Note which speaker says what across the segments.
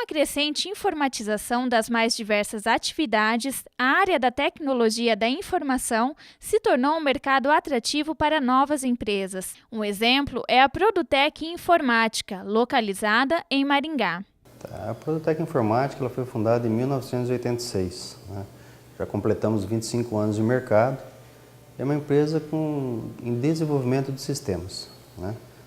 Speaker 1: a crescente informatização das mais diversas atividades, a área da tecnologia da informação se tornou um mercado atrativo para novas empresas. Um exemplo é a Produtec Informática, localizada em Maringá.
Speaker 2: A Produtec Informática ela foi fundada em 1986. Já completamos 25 anos de mercado. É uma empresa em desenvolvimento de sistemas.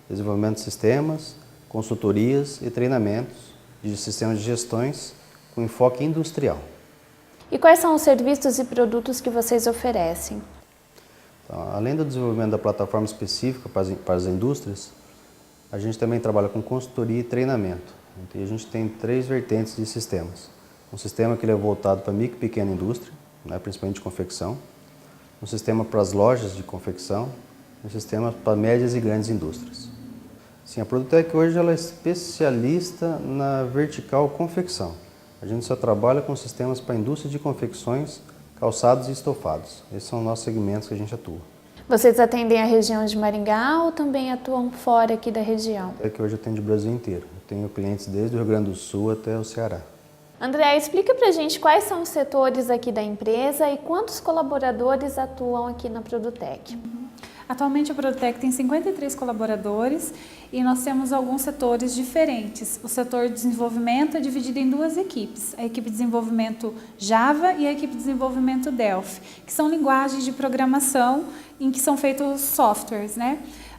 Speaker 2: Desenvolvimento de sistemas, consultorias e treinamentos de sistemas de gestões com enfoque industrial.
Speaker 3: E quais são os serviços e produtos que vocês oferecem?
Speaker 2: Então, além do desenvolvimento da plataforma específica para as indústrias, a gente também trabalha com consultoria e treinamento. Então, a gente tem 3 vertentes de sistemas. Um sistema que ele é voltado para micro e pequena indústria, principalmente de confecção. Um sistema para as lojas de confecção. Um sistema para médias e grandes indústrias. Sim, a Produtec hoje ela é especialista na vertical confecção. A gente só trabalha com sistemas para a indústria de confecções, calçados e estofados. Esses são os nossos segmentos que a gente atua.
Speaker 3: Vocês atendem a região de Maringá ou também atuam fora aqui da região?
Speaker 2: É que hoje atende o Brasil inteiro. Eu tenho clientes desde o Rio Grande do Sul até o Ceará.
Speaker 3: André, explica pra gente quais são os setores aqui da empresa e quantos colaboradores atuam aqui na Produtec.
Speaker 4: Atualmente a Produtec tem 53 colaboradores e nós temos alguns setores diferentes. O setor de desenvolvimento é dividido em 2 equipes, a equipe de desenvolvimento Java e a equipe de desenvolvimento Delphi, que são linguagens de programação em que são feitos softwares,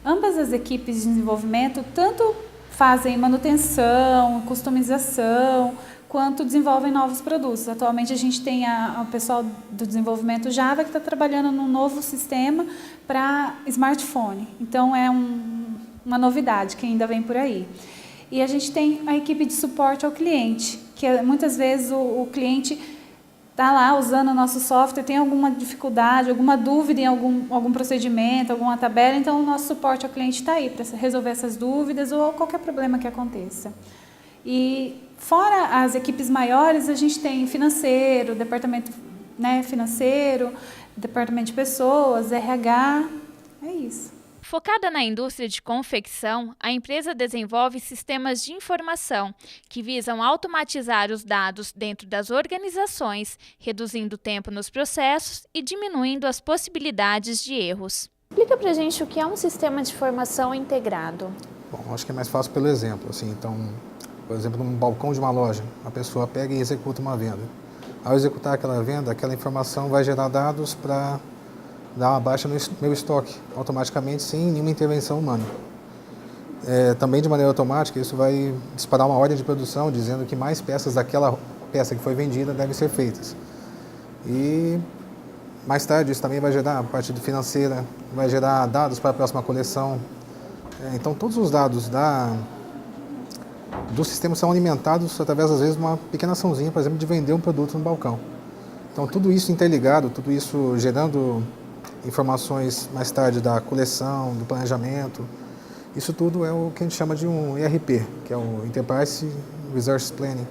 Speaker 4: Ambas as equipes de desenvolvimento tanto fazem manutenção, customização, quanto desenvolvem novos produtos. Atualmente a gente tem o pessoal do desenvolvimento Java que está trabalhando num novo sistema para smartphone. Então é uma novidade que ainda vem por aí. E a gente tem a equipe de suporte ao cliente, que muitas vezes o cliente está lá usando o nosso software, tem alguma dificuldade, alguma dúvida em algum procedimento, alguma tabela, então o nosso suporte ao cliente está aí para resolver essas dúvidas ou qualquer problema que aconteça. E fora as equipes maiores, a gente tem financeiro, departamento financeiro, departamento de pessoas, RH, é isso.
Speaker 1: Focada na indústria de confecção, a empresa desenvolve sistemas de informação que visam automatizar os dados dentro das organizações, reduzindo o tempo nos processos e diminuindo as possibilidades de erros.
Speaker 3: Explica pra gente o que é um sistema de informação integrado.
Speaker 5: Bom, acho que é mais fácil pelo exemplo. Então, por exemplo, num balcão de uma loja, a pessoa pega e executa uma venda. Ao executar aquela venda, aquela informação vai gerar dados para dar uma baixa no meu estoque, automaticamente, sem nenhuma intervenção humana. Também de maneira automática, isso vai disparar uma ordem de produção, dizendo que mais peças daquela peça que foi vendida devem ser feitas. E mais tarde, isso também vai gerar, a parte financeira, vai gerar dados para a próxima coleção. Então, todos os dados do sistema são alimentados através, às vezes, de uma pequena açãozinha, por exemplo, de vender um produto no balcão. Então, tudo isso interligado, tudo isso gerando informações mais tarde da coleção, do planejamento, isso tudo é o que a gente chama de um ERP, que é o Enterprise Resource Planning,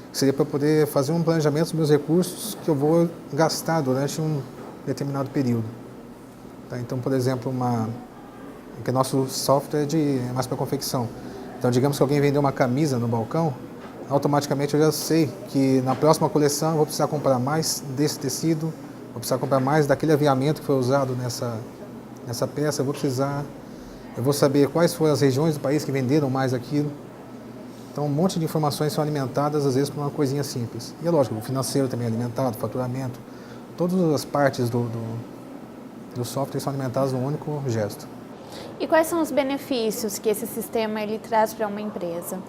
Speaker 5: que seria para poder fazer um planejamento dos meus recursos que eu vou gastar durante um determinado período. Então, por exemplo, porque nosso software é mais para confecção. Então, digamos que alguém vendeu uma camisa no balcão, automaticamente eu já sei que na próxima coleção eu vou precisar comprar mais desse tecido, vou precisar comprar mais daquele aviamento que foi usado nessa peça, eu vou saber quais foram as regiões do país que venderam mais aquilo. Então, um monte de informações são alimentadas, às vezes, por uma coisinha simples. E é lógico, o financeiro também é alimentado, o faturamento, todas as partes do software são alimentadas num único gesto.
Speaker 3: E quais são os benefícios que esse sistema ele traz para uma empresa?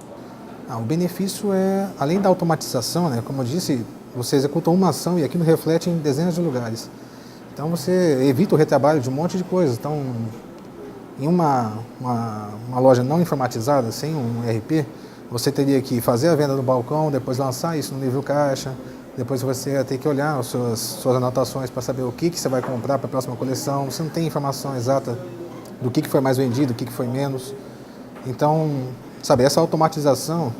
Speaker 5: O benefício é, além da automatização, como eu disse, você executa uma ação e aquilo reflete em dezenas de lugares. Então você evita o retrabalho de um monte de coisas. Então, em uma loja não informatizada, sem um ERP, você teria que fazer a venda no balcão, depois lançar isso no nível caixa, depois você ia ter que olhar as suas anotações para saber o que você vai comprar para a próxima coleção. Você não tem informação exata do que foi mais vendido, o que foi menos. Então, essa automatização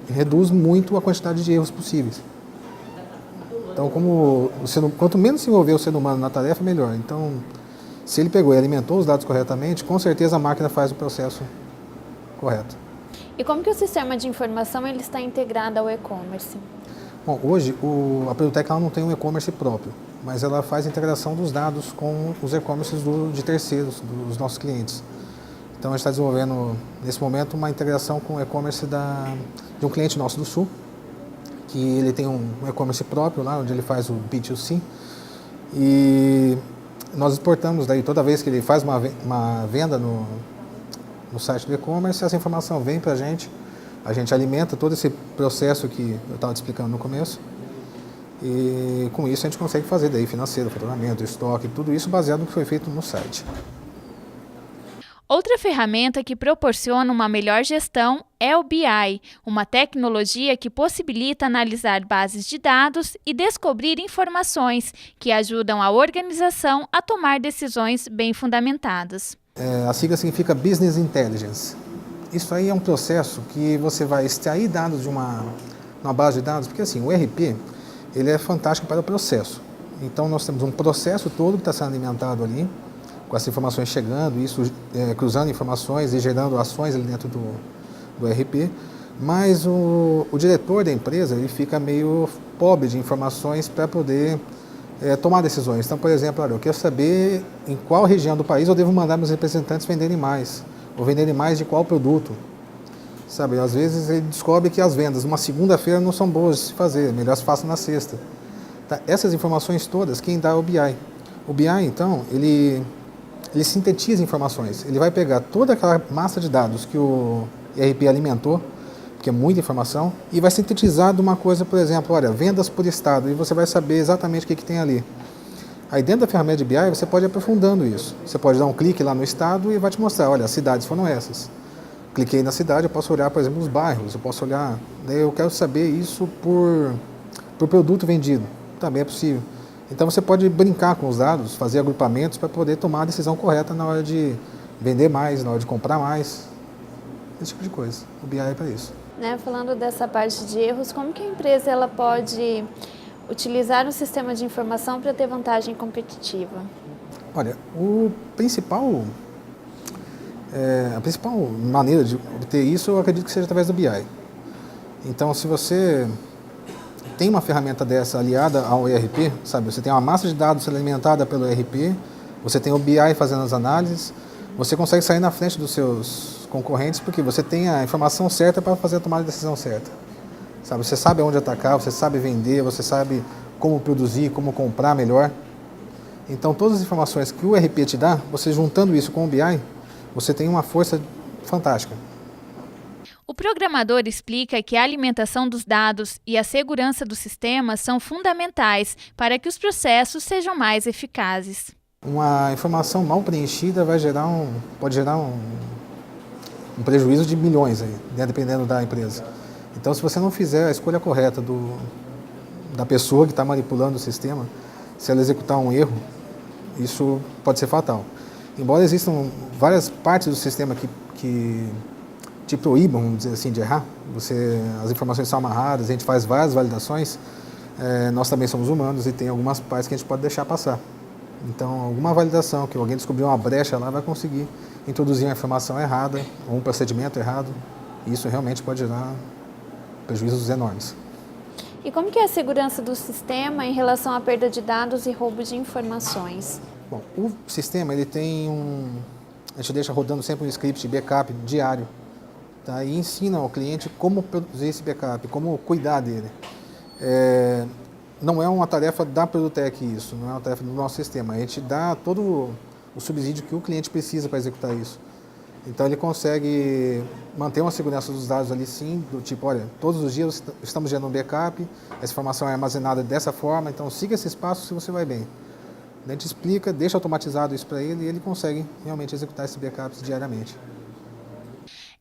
Speaker 5: reduz muito a quantidade de erros possíveis. Então, quanto menos se envolver o ser humano na tarefa, melhor. Então, se ele pegou e alimentou os dados corretamente, com certeza a máquina faz o processo correto.
Speaker 3: E como que o sistema de informação ele está integrado ao e-commerce?
Speaker 5: Bom, hoje a Produtec ela não tem um e-commerce próprio, mas ela faz a integração dos dados com os e-commerces de terceiros, dos nossos clientes. Então a gente está desenvolvendo, nesse momento, uma integração com o e-commerce de um cliente nosso do Sul, que ele tem um e-commerce próprio lá, onde ele faz o B2C, e nós exportamos daí, toda vez que ele faz uma venda no site do e-commerce, essa informação vem para a gente alimenta todo esse processo que eu estava te explicando no começo, e com isso a gente consegue fazer daí financeiro, faturamento, estoque, tudo isso baseado no que foi feito no site.
Speaker 1: Outra ferramenta que proporciona uma melhor gestão é o BI, uma tecnologia que possibilita analisar bases de dados e descobrir informações que ajudam a organização a tomar decisões bem fundamentadas.
Speaker 5: A sigla significa Business Intelligence. Isso aí é um processo que você vai extrair dados de uma base de dados, porque assim, o ERP ele é fantástico para o processo. Então nós temos um processo todo que está sendo alimentado ali, com as informações chegando, isso cruzando informações e gerando ações ali dentro do ERP, mas o diretor da empresa ele fica meio pobre de informações para poder tomar decisões. Então, por exemplo, olha, eu quero saber em qual região do país eu devo mandar meus representantes venderem mais, ou venderem mais de qual produto. Sabe, às vezes ele descobre que as vendas numa segunda-feira não são boas de se fazer, melhor se faça na sexta. Tá? Essas informações todas, quem dá é o BI. O BI, então, ele sintetiza informações. Ele vai pegar toda aquela massa de dados que o ERP alimentou, que é muita informação, e vai sintetizar de uma coisa, por exemplo, olha, vendas por estado, e você vai saber exatamente o que tem ali. Aí dentro da ferramenta de BI você pode ir aprofundando isso. Você pode dar um clique lá no estado e vai te mostrar, olha, as cidades foram essas. Cliquei na cidade, eu posso olhar, por exemplo, os bairros, eu posso olhar, daí eu quero saber isso por produto vendido. Também é possível. Então você pode brincar com os dados, fazer agrupamentos para poder tomar a decisão correta na hora de vender mais, na hora de comprar mais, esse tipo de coisa. O BI é para isso.
Speaker 3: Falando dessa parte de erros, como que a empresa ela pode utilizar um sistema de informação para ter vantagem competitiva?
Speaker 5: Olha, a principal maneira de obter isso, eu acredito que seja através do BI. Então, se você tem uma ferramenta dessa aliada ao ERP, sabe, você tem uma massa de dados sendo alimentada pelo ERP, você tem o BI fazendo as análises, você consegue sair na frente dos seus concorrentes porque você tem a informação certa para fazer a tomada de decisão certa. Sabe, você sabe onde atacar, você sabe vender, você sabe como produzir, como comprar melhor. Então, todas as informações que o ERP te dá, você juntando isso com o BI, você tem uma força fantástica.
Speaker 1: O programador explica que a alimentação dos dados e a segurança do sistema são fundamentais para que os processos sejam mais eficazes.
Speaker 5: Uma informação mal preenchida pode gerar um prejuízo de milhões, aí, dependendo da empresa. Então, se você não fizer a escolha correta da pessoa que está manipulando o sistema, se ela executar um erro, isso pode ser fatal. Embora existam várias partes do sistema que te proíbam, vamos dizer assim, de errar, as informações são amarradas, a gente faz várias validações, nós também somos humanos e tem algumas partes que a gente pode deixar passar. Então, alguma validação, que alguém descobriu uma brecha lá, vai conseguir introduzir uma informação errada ou um procedimento errado, e isso realmente pode gerar prejuízos enormes.
Speaker 3: E como que é a segurança do sistema em relação à perda de dados e roubo de informações?
Speaker 5: Bom, o sistema ele tem a gente deixa rodando sempre um script de backup diário, tá? E ensina ao cliente como produzir esse backup, como cuidar dele. Não é uma tarefa da Produtec isso, não é uma tarefa do nosso sistema. A gente dá todo o subsídio que o cliente precisa para executar isso. Então ele consegue manter uma segurança dos dados ali sim, do tipo, olha, todos os dias estamos gerando um backup, essa informação é armazenada dessa forma, então siga esses passos se você vai bem. A gente explica, deixa automatizado isso para ele e ele consegue realmente executar esses backups diariamente.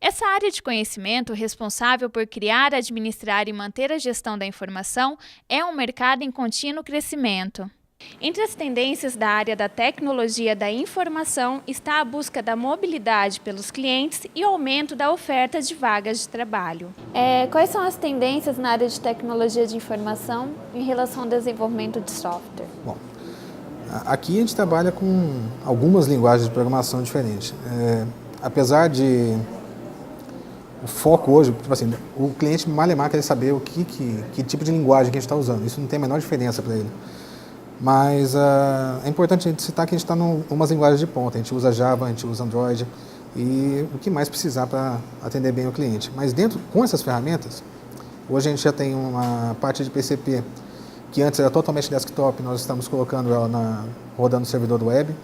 Speaker 1: Essa área de conhecimento responsável por criar, administrar e manter a gestão da informação é um mercado em contínuo crescimento. Entre as tendências da área da tecnologia da informação está a busca da mobilidade pelos clientes e o aumento da oferta de vagas de trabalho.
Speaker 3: Quais são as tendências na área de tecnologia de informação em relação ao desenvolvimento de software?
Speaker 5: Bom, aqui a gente trabalha com algumas linguagens de programação diferentes. Apesar de o foco hoje, tipo assim, o cliente malemar quer saber que tipo de linguagem que a gente está usando. Isso não tem a menor diferença para ele. Mas é importante a gente citar que a gente está em umas linguagens de ponta. A gente usa Java, a gente usa Android e o que mais precisar para atender bem o cliente. Mas com essas ferramentas, hoje a gente já tem uma parte de PCP que antes era totalmente desktop, nós estamos colocando ela rodando no servidor do web.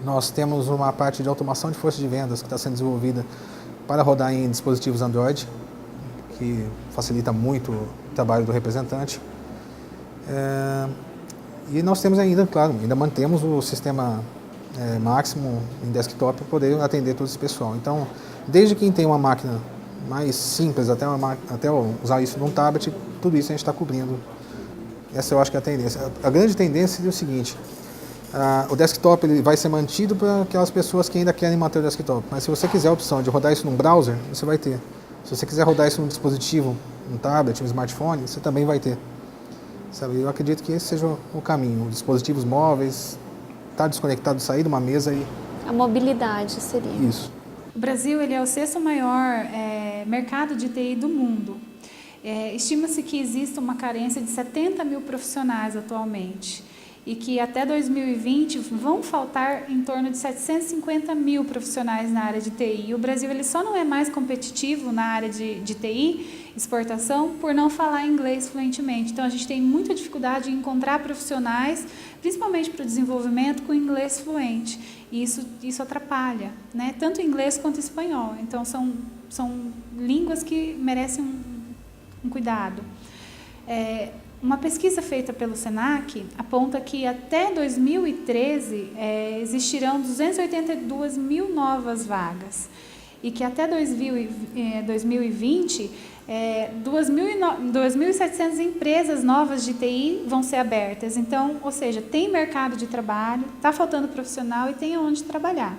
Speaker 5: Nós temos uma parte de automação de força de vendas que está sendo desenvolvida para rodar em dispositivos Android, que facilita muito o trabalho do representante. E nós temos ainda mantemos o sistema máximo em desktop para poder atender todo esse pessoal. Então, desde quem tem uma máquina mais simples até usar isso num tablet, tudo isso a gente está cobrindo. Essa eu acho que é a tendência. A grande tendência é o seguinte: o desktop ele vai ser mantido para aquelas pessoas que ainda querem manter o desktop, mas se você quiser a opção de rodar isso num browser, você vai ter. Se você quiser rodar isso num dispositivo, um tablet, um smartphone, você também vai ter. Sabe? Eu acredito que esse seja o caminho. Dispositivos móveis, estar desconectado, sair de uma mesa e...
Speaker 3: A mobilidade seria.
Speaker 5: Isso.
Speaker 4: O Brasil ele é o 6º maior mercado de TI do mundo. Estima-se que existe uma carência de 70 mil profissionais atualmente e que até 2020 vão faltar em torno de 750 mil profissionais na área de TI. E o Brasil ele só não é mais competitivo na área de TI, exportação, por não falar inglês fluentemente. Então, a gente tem muita dificuldade em encontrar profissionais, principalmente para o desenvolvimento, com inglês fluente. E isso atrapalha, né? Tanto inglês quanto espanhol. Então, são línguas que merecem um cuidado. Uma pesquisa feita pelo Senac aponta que até 2013 existirão 282 mil novas vagas e que até 2020 2.700 empresas novas de TI vão ser abertas. Então, ou seja, tem mercado de trabalho, está faltando profissional e tem onde trabalhar.